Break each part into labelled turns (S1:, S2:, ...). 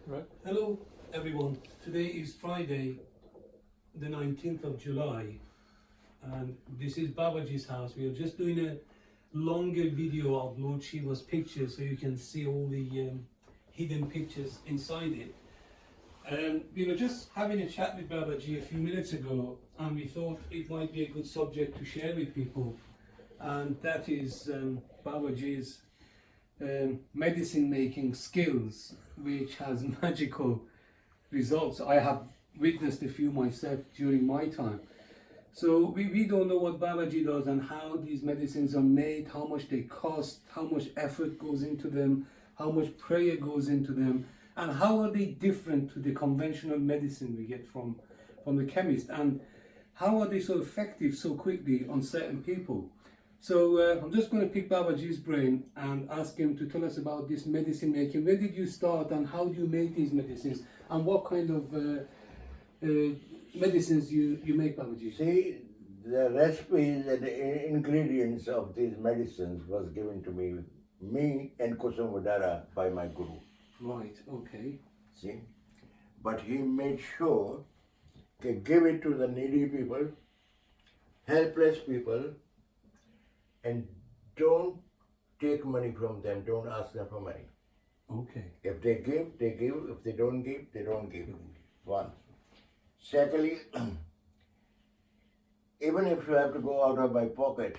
S1: Right. Hello, everyone. Today is Friday, the 19th of July, and this is Babaji's house. We are just doing a longer video of Lord Shiva's pictures so you can see all the hidden pictures inside it. We were just having a chat with Babaji a few minutes ago, and we thought it might be a good subject to share with people, and that is Babaji's medicine making skills, which has magical results. I have witnessed a few myself during my time. So we don't know what Babaji does and how these medicines are made, how much they cost, how much effort goes into them, how much prayer goes into them, and how are they different to the conventional medicine we get from the chemist, and how are they so effective so quickly on certain people. So I'm just going to pick Babaji's brain and ask him to tell us about this medicine making. Where did you start and how do you make these medicines, and what kind of medicines you make, Babaji?
S2: See, the recipes and the ingredients of these medicines was given to me and Kusum Vadara by my guru.
S1: Right, okay.
S2: See, but he made sure to give it to the needy people, helpless people, and don't take money from them. Don't ask them for money.
S1: Okay.
S2: If they give, they give. If they don't give, they don't give. One. Secondly, even if you have to go out of my pocket,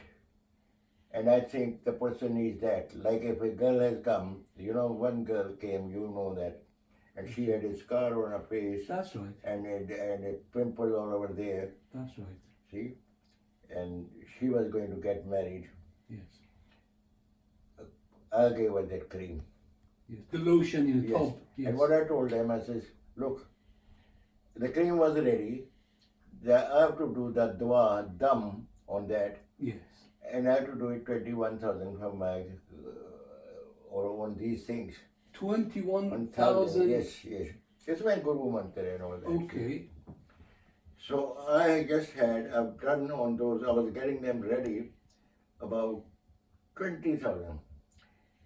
S2: and I think the person needs that, like if a girl has come, one girl came, that, and she had a scar on her face.
S1: That's right.
S2: And a pimple all over there.
S1: That's right.
S2: See? And she was going to get married.
S1: Yes.
S2: I gave her that cream.
S1: Yes. The lotion in the
S2: Yes.
S1: tub. Yes.
S2: And what I told them, I says, look, the cream was ready. I have to do the dua, dum on that.
S1: Yes.
S2: And I have to do it 21,000 from my, or on these things.
S1: 21,000?
S2: Yes. It's my Guru Mantra and all that.
S1: Okay.
S2: So I've done on those, I was getting them ready, about 20,000.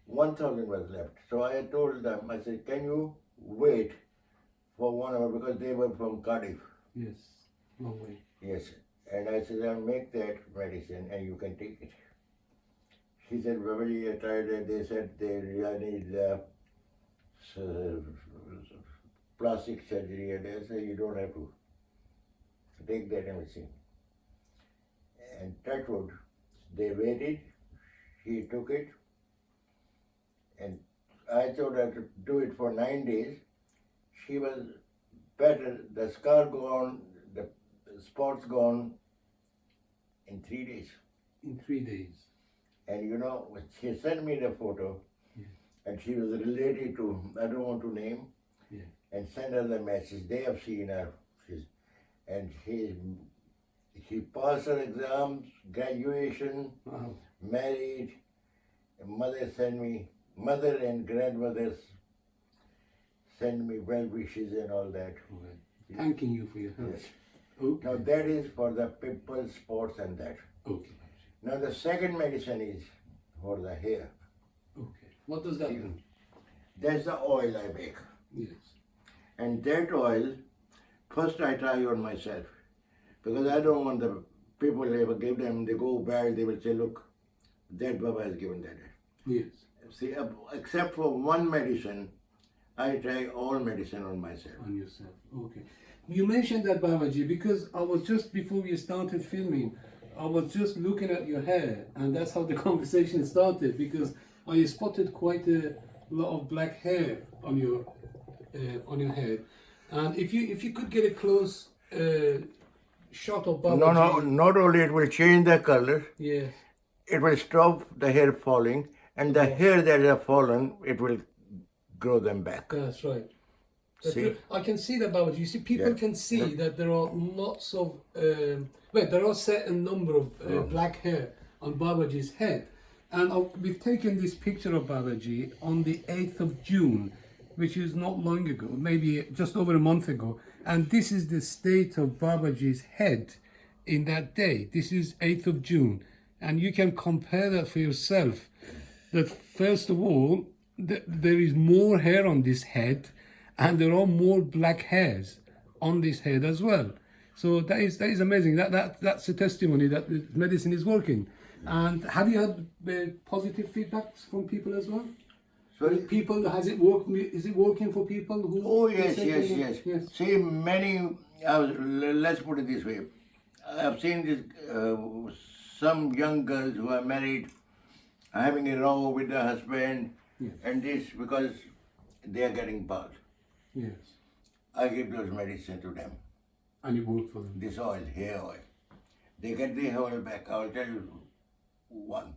S2: 1,000 was left. So I told them, I said, can you wait for 1 hour, because they were from Cardiff.
S1: Yes. Long way.
S2: Yes. And I said, I'll make that medicine and you can take it. She said, Babaji, I tried it. They said I need plastic surgery. And I said, you don't have to. Take that medicine. And that would, they waited. She took it. And I told her to do it for 9 days. She was better. The scar gone, the spots gone in 3 days.
S1: In 3 days.
S2: And she sent me the photo.
S1: Yeah.
S2: And she was related to, I don't want to name.
S1: Yeah.
S2: And send her the message. They have seen her. And she passed her exams, graduation,
S1: Wow.
S2: married. Mother and grandmothers send me well wishes and all that.
S1: Okay. Thanking you for your help.
S2: Yes.
S1: Okay.
S2: Now that is for the pimples, spots and that.
S1: Okay.
S2: Now the second medicine is for the hair.
S1: Okay. What does that do?
S2: That's the oil I make.
S1: Yes.
S2: And that oil, first I try on myself. Because I don't want the people ever give them, they go bad, they will say, look, that Baba has given that.
S1: Yes.
S2: See, except for one medicine, I try all medicine on myself.
S1: On yourself. Okay. You mentioned that, Babaji, because I was just, before we started filming, I was just looking at your hair, and that's how the conversation started, because I spotted quite a lot of black hair on your head. And if you could get a close shot of Babaji.
S2: No, not only it will change the color,
S1: Yes.
S2: it will stop the hair falling, and the hair that have fallen, it will grow them back.
S1: That's right.
S2: See?
S1: I can see that, Babaji. You see, people
S2: Yeah.
S1: can see that there are lots of, there are a certain number of black hair on Babaji's head. And we've taken this picture of Babaji on the 8th of June, which is not long ago, maybe just over a month ago. And this is the state of Babaji's head in that day. This is 8th of June. And you can compare that for yourself. That first of all, there is more hair on this head, and there are more black hairs on this head as well. So that is amazing. That's a testimony that the medicine is working. And have you had positive feedbacks from people as well?
S2: Sorry?
S1: People, has it worked? Is it working for people who?
S2: Oh yes,
S1: say
S2: yes,
S1: that-
S2: yes. See, many. Let's put it this way. I've seen this. Some young girls who are married, having a row with their husband,
S1: Yes.
S2: and this because they are getting bald.
S1: Yes,
S2: I give those medicine to them.
S1: and it worked for them.
S2: This oil, hair oil. They get the hair oil back. I'll tell you one.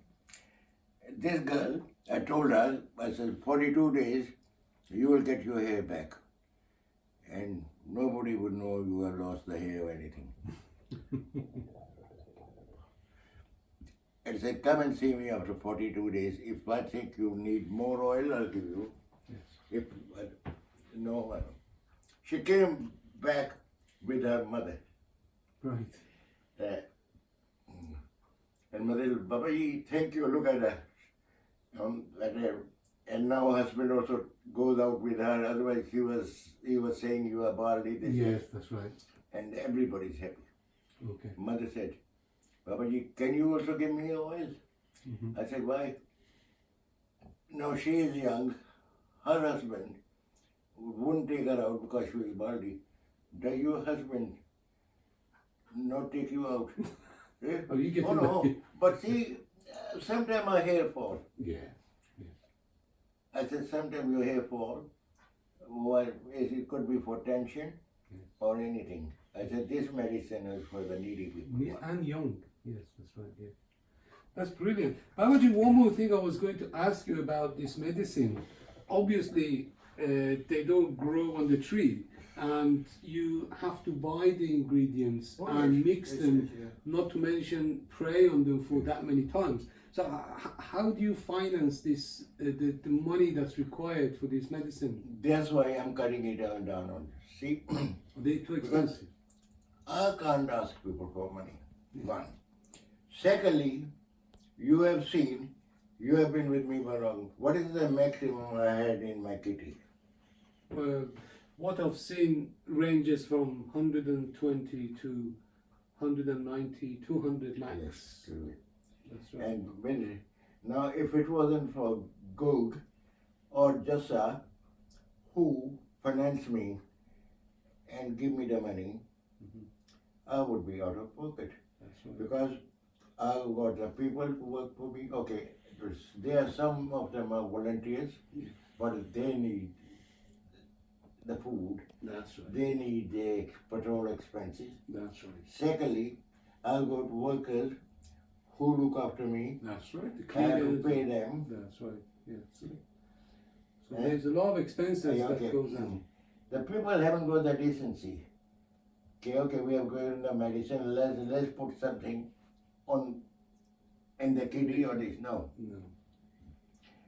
S2: This girl, I told her, I said, 42 days, you will get your hair back. And nobody would know you have lost the hair or anything. I said, come and see me after 42 days. If I think you need more oil, I'll give you.
S1: Yes.
S2: If no, I don't. She came back with her mother.
S1: Right.
S2: And mother, Babaji, thank you. Look at her. At her. And now husband also goes out with her. Otherwise, he was saying you are baldy.
S1: Yes, that's right.
S2: And everybody's happy.
S1: Okay.
S2: Mother said, Babaji, can you also give me oil?
S1: Mhm.
S2: I said, why? No, she is young. Her husband wouldn't take her out because she was baldy. Does your husband not take you out? Eh?
S1: Oh, you get
S2: Oh,
S1: to
S2: no.
S1: know.
S2: But see, sometimes my hair fall.
S1: Yeah.
S2: I said, sometimes your hair fall. Well, it could be for tension or anything. I said, this medicine is for the needy people.
S1: Yeah, and young. Yes, that's right. Yeah. That's brilliant. Babaji, one more thing I was going to ask you about this medicine. Obviously, they don't grow on the tree, and you have to buy the ingredients
S2: Oh,
S1: and
S2: yes,
S1: mix
S2: yes,
S1: them,
S2: yes, yeah.
S1: not to mention pray on them for that many times. So how do you finance this, the money that's required for this medicine?
S2: That's why I'm cutting it down on. See,
S1: Are they too expensive?
S2: I can't ask people for money. One. Secondly, you have seen, you have been with me for long. What is the maximum I had in my kitty?
S1: What I've seen ranges from 120 to 190, 200 max.
S2: True.
S1: That's right.
S2: And now, if it wasn't for Gog or Jassa, who financed me and give me the money, I would be out of pocket.
S1: That's right.
S2: Because I got the people who work for me. Okay, there are some of them are volunteers, but they need the food.
S1: That's right.
S2: They need the petrol expenses.
S1: That's right.
S2: Secondly, I've got workers who look after me.
S1: That's right. The
S2: I have to
S1: cleaners.
S2: pay them.
S1: That's right. Yeah. So there's a lot of expenses
S2: Yeah,
S1: that goes on.
S2: The people haven't got the decency. Okay, we have given the medicine. Let's put something on in the kidney or this. No,
S1: No.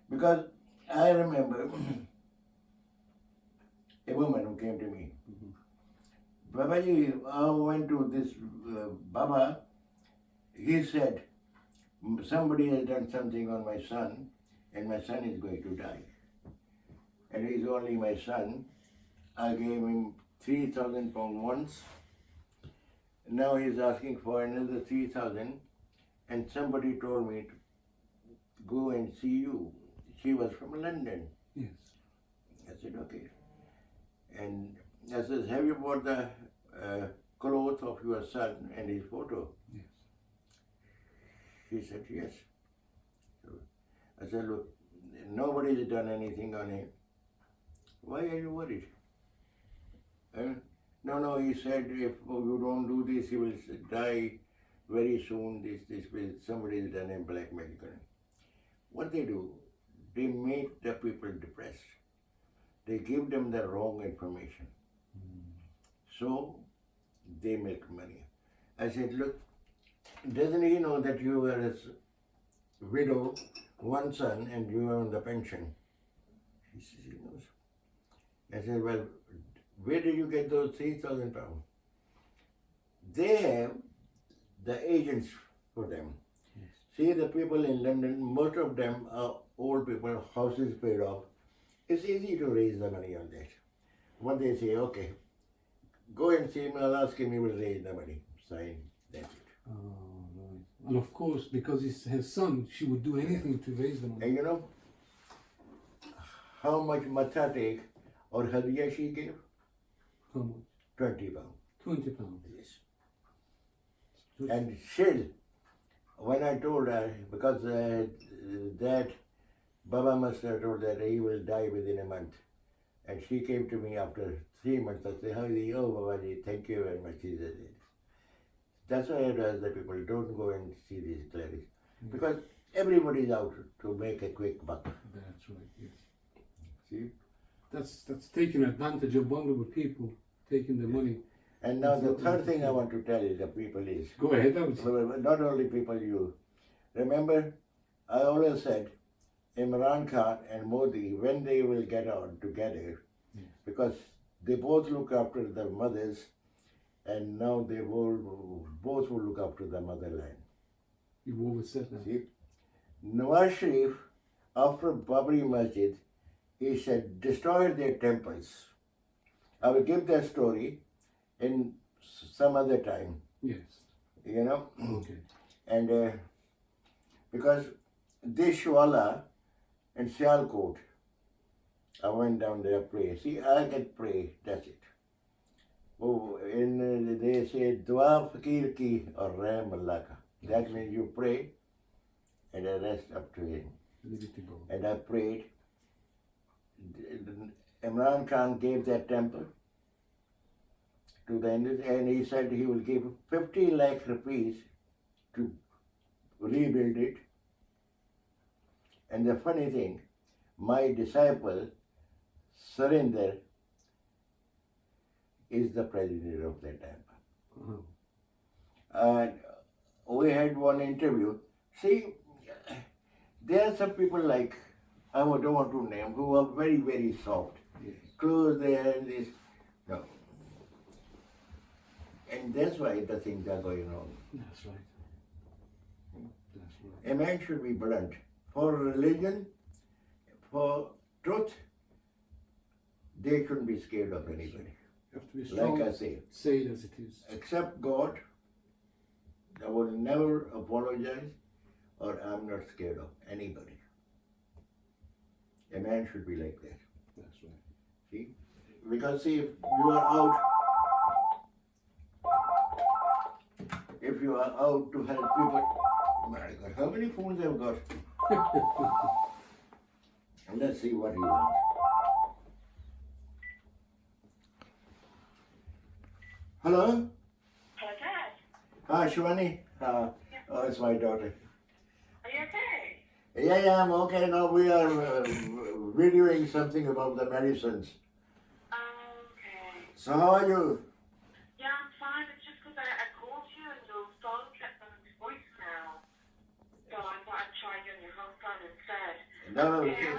S2: because I remember a woman who came to me. Babaji, I went to this Baba. He said somebody has done something on my son, and my son is going to die. And he's only my son. I gave him 3,000 pounds once. Now he's asking for another 3,000. And somebody told me to go and see you. She was from London.
S1: Yes.
S2: I said, okay. And I said, have you bought the clothes of your son and his photo?
S1: Yes.
S2: She said, yes. So I said, look, nobody's done anything on him. Why are you worried? No, he said, if you don't do this, he will die very soon. Somebody's done a black magic on him. What they do, they make the people depressed. They give them the wrong information. So they make money. I said, look, doesn't he know that you were a widow, one son, and you are on the pension? She says, he knows. I said, well, where did you get those 3,000 pounds? They have the agents for them.
S1: Yes.
S2: See, the people in London, most of them are old people, houses paid off. It's easy to raise the money on that. what they say, okay, go and see him, I'll ask him, he will raise the money. Sign, that's it.
S1: Oh, right. And of course, because it's her son, she would do anything to raise the money.
S2: And you know how much matha take or hadiya she gave?
S1: How much?
S2: 20 pounds.
S1: £20.
S2: Yes. And still, when I told her, because that Baba must have told that he will die within a month. And she came to me after 3 months. I said, how is he? Oh, Babaji, thank you very much. He said, that's why I advise the people, don't go and see these clerics. Because everybody is out to make a quick buck.
S1: That's right, yes.
S2: See?
S1: That's taking advantage of vulnerable people, taking the money.
S2: And now the third thing I want to tell you, the people is,
S1: Go ahead, I
S2: not only people, you. Remember, I always said, Imran Khan and Modi, when they will get on together, because they both look after the mothers, and now they both will look after the motherland.
S1: You've always said that.
S2: See, Nawaz Sharif, after Babri Masjid, he said, destroy their temples. I will give that story in some other time,
S1: Yes.
S2: you know.
S1: Okay.
S2: And because this Shwala in Sialkot, I went down there to pray. See, I can pray, that's it. Oh, they say, Dua Fakir ki or Ram Allah ka. That means you pray and the rest up to him.
S1: Leave it to go.
S2: And I prayed. Imran Khan gave that temple to the Indians, and he said he will give 50 lakh rupees to rebuild it. And the funny thing, my disciple, Surinder, is the president of that temple. And we had one interview. See, there are some people like, I don't want to name, who are very, very soft.
S1: Yes.
S2: Close there and this. No. And that's why the things are going on.
S1: That's right. That's right.
S2: A man should be blunt. For religion, for truth, they shouldn't be scared of anybody.
S1: You have to be strong.
S2: Like I say,
S1: Say it as it is.
S2: accept God, I will never apologize, or I'm not scared of anybody. A man should be like that.
S1: That's right.
S2: See? Because see, if you are out to help people, my God, how many phones I've got? And let's see what he wants. Hello?
S3: Hello, Dad.
S2: Hi, Shivani. Oh, it's my daughter.
S3: Are you okay?
S2: Yeah, I'm okay. Now we are videoing something about the medicines.
S3: Okay.
S2: So how are you?
S3: Yeah, I'm fine. It's just because I called you and your phone kept on its voicemail. So I thought I'd try you on your home phone instead.
S2: No,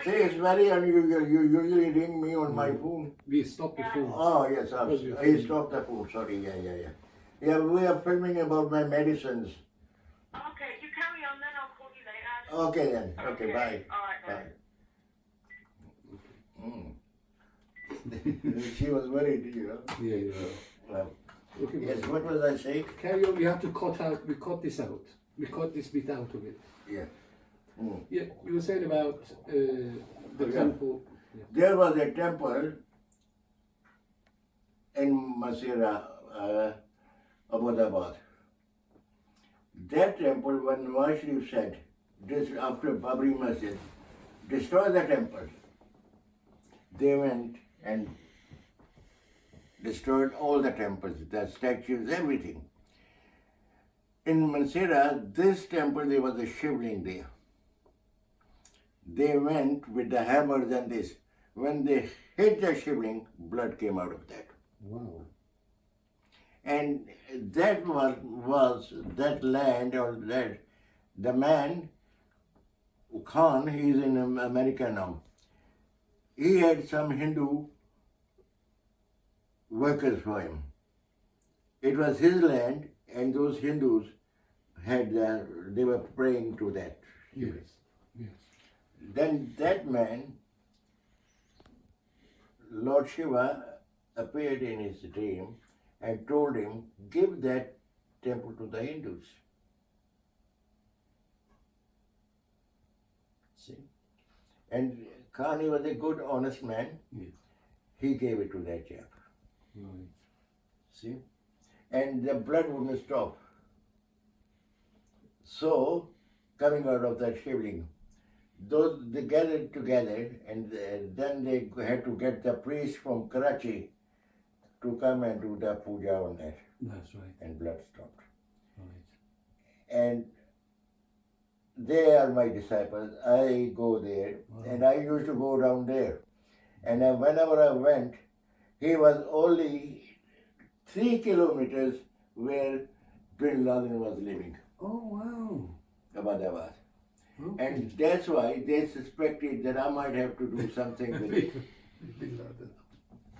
S2: see, it's very unusual. You usually ring me on my phone.
S1: We stop the phone.
S2: Oh, yes,
S1: Because you're
S2: I stopped the phone. Sorry, yeah. Yeah, we are filming about my medicines.
S3: Okay, you carry on then. I'll call you later.
S2: Okay then. Okay, bye.
S3: All right, then.
S2: Bye. She was worried, you know.
S1: Yeah.
S2: Well,
S1: Okay,
S2: yes,
S1: well,
S2: what was I saying?
S1: carry on. We have to we cut this out. We cut this bit out of it.
S2: Yeah.
S1: Yeah, you were saying about the
S2: Yeah.
S1: temple.
S2: There was a temple in Masira, Abbottabad. That temple, when Nawaz Sharif said, this after Babri Masjid, destroy the temple, they went and destroyed all the temples, the statues, everything. In Mansehra, this temple, there was a shivling there. They went with the hammers and this. When they hit the shivling, blood came out of that.
S1: Wow.
S2: And that was that land or that, the man, Khan, he's in America now. He had some Hindu workers for him. It was his land, and those Hindus they were praying to that.
S1: Yes.
S2: Then that man, Lord Shiva, appeared in his dream and told him, give that temple to the Hindus. See? And Khan, he was a good, honest man.
S1: Yes.
S2: He gave it to that chap.
S1: Right.
S2: See? And the blood wouldn't stop. So, coming out of that shivling, those they gathered together, and then they had to get the priest from Karachi to come and do the puja on that,
S1: That's right.
S2: and blood stopped.
S1: Right.
S2: And they are my disciples. I go there,
S1: Wow.
S2: and I used to go down there. And then whenever I went, he was only 3 kilometers where Bin Laden was living,
S1: Oh wow.
S2: Ahmedabad.
S1: Okay.
S2: And that's why they suspected that I might have to do something with it.
S1: Bin Laden.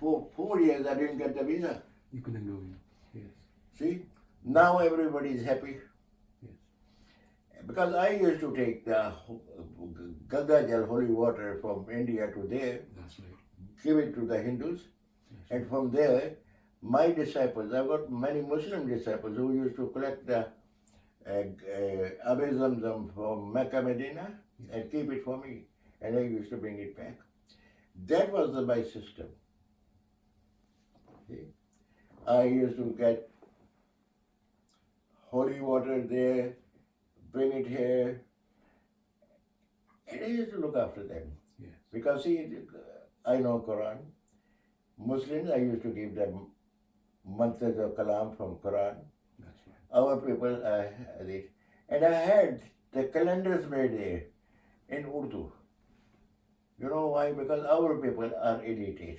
S2: For 4 years I didn't get the visa.
S1: You couldn't go in. Yes.
S2: See? Now everybody is happy.
S1: Yes.
S2: Because I used to take the Ganga Jal, holy water, from India to there,
S1: That's right.
S2: give it to the Hindus, and from there, my disciples, I've got many Muslim disciples who used to collect the Abe Zamzam from Mecca, Medina, and keep it for me, and I used to bring it back. That was my system. See? I used to get holy water there, bring it here, and I used to look after them.
S1: Yes.
S2: Because see, I know Quran. Muslims, I used to give them mantras of kalam from Quran.
S1: That's right.
S2: Our people, and I had the calendars made there in Urdu. You know why? Because our people are illiterate.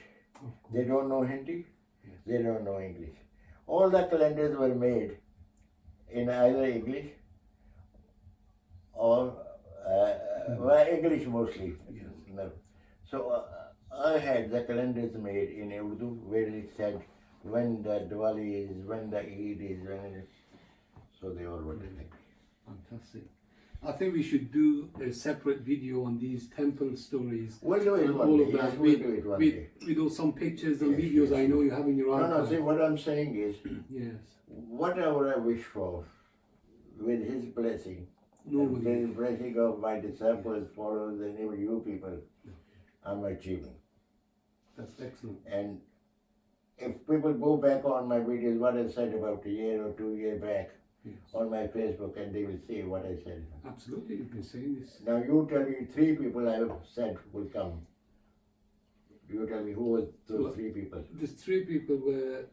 S2: They don't know Hindi,
S1: Yes.
S2: they don't know English. All the calendars were made in either English or well, English mostly.
S1: Yes.
S2: No. So I had the calendars made in Urdu where it said when the Diwali is, when the Eid is, so they all were like.
S1: Fantastic. I think we should do a separate video on these temple stories.
S2: We'll do it
S1: and
S2: one
S1: all
S2: day.
S1: of
S2: Yes,
S1: that.
S2: we'll do it one day.
S1: With all some pictures and
S2: Yes,
S1: videos
S2: yes,
S1: I know you have in your
S2: No,
S1: archive.
S2: see, what I'm saying is,
S1: Yes.
S2: whatever I wish for, with His blessing,
S1: Nobody.
S2: with His blessing of my disciples, followers, and even you people, I'm achieving.
S1: That's excellent.
S2: And if people go back on my videos, what I said about a year or 2 years back
S1: Yes.
S2: on my Facebook, and they will see what I said.
S1: Absolutely, you've been saying this.
S2: Now you tell me 3 people I have said will come. You tell me who was those 3 people.
S1: The 3 people were,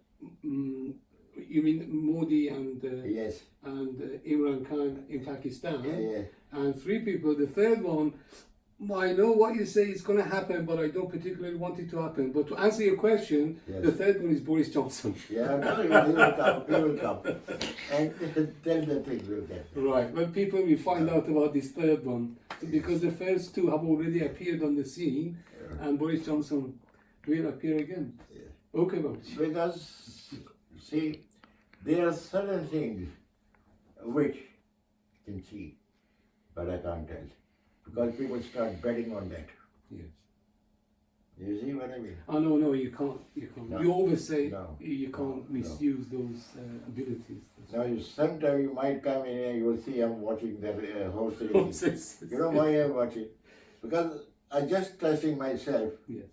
S1: you mean Modi and
S2: Yes.
S1: Imran Khan in Pakistan,
S2: Yeah.
S1: and 3 people. The third one, I know what you say is going to happen, but I don't particularly want it to happen. But to answer your question,
S2: Yes.
S1: the third one is Boris Johnson.
S2: Yeah, no, he will come. He will come. And then the thing will get.
S1: Right, when people will find out about this third one, because the first 2 have already appeared on the scene, and Boris Johnson will appear again.
S2: Yeah.
S1: Okay, Babaji.
S2: Because, see, there are certain things which you can see, but I can't tell. Because people start betting on that.
S1: Yes.
S2: You see what I mean?
S1: Oh no, you can't. You can't.
S2: No.
S1: You always say
S2: No.
S1: you can't
S2: No.
S1: misuse those abilities.
S2: Now, sometime you might come in here, you will see I'm watching the horse racing.
S1: Horses.
S2: You know why I'm watching? Because I just testing myself
S1: Yes.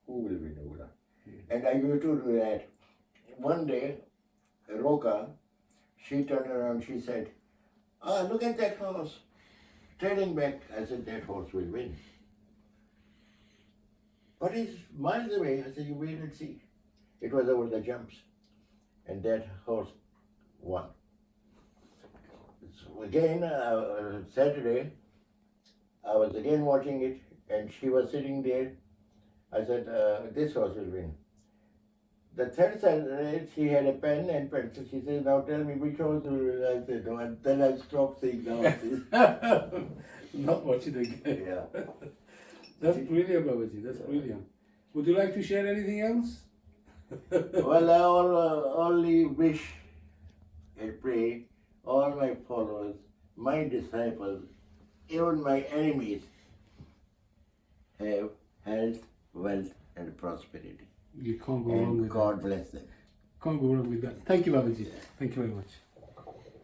S2: who will win Ula.
S1: Yeah.
S2: And I used to do that. One day, Roka, she turned around, she said, look at that horse. Turning back, I said, that horse will win. But he's miles away. I said, you wait and see. It was over the jumps. And that horse won. So again, Saturday, I was again watching it, and she was sitting there. I said, this horse will win. The third Saturday, she had a pen and pencil. She said, now tell me which horse will win. I said, no. And then I stopped seeing the horses.
S1: Not watch it again.
S2: Yeah.
S1: That's brilliant, Babaji. That's brilliant. Would you like to share anything else?
S2: Well, I only wish and pray all my followers, my disciples, even my enemies have health, wealth, and prosperity.
S1: You can't go wrong
S2: And
S1: with that.
S2: God bless them.
S1: Can't go wrong with that. Thank you, Babaji. Thank you very much.